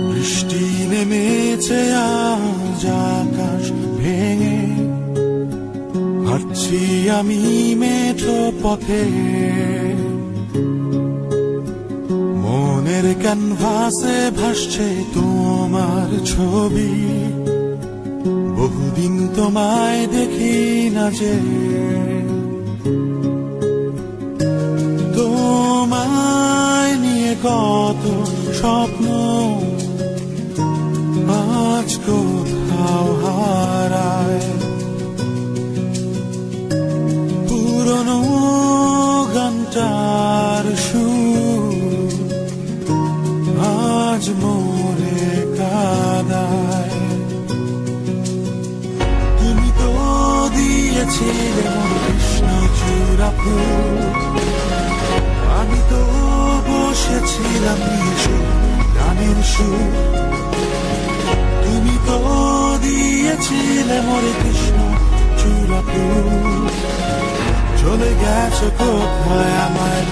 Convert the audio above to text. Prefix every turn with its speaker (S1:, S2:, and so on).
S1: বৃষ্টি নেমেছে আজ আকাশ ভেঙে, হাঁটছি আমি মেঠো পথে, মনের ক্যানভাসে ভাসছে তোমার ছবি, বহুদিন তোমায় দেখি না যে। তোমায় নিয়ে কত স্বপ্ন আজ কোথাও হারায়, পুরনো গানটার সুর আজ মোরে কাদায়। তুমি তো দিয়েছিলে মন কৃষ্ণচূড়া ফুল, আমি তো বসেছিলাম নিশু গানের সুর। তুমি তো দিয়েছিলে মোরে কৃষ্ণ চূড়া ফুল, চলে গেছো কোথায় আমায়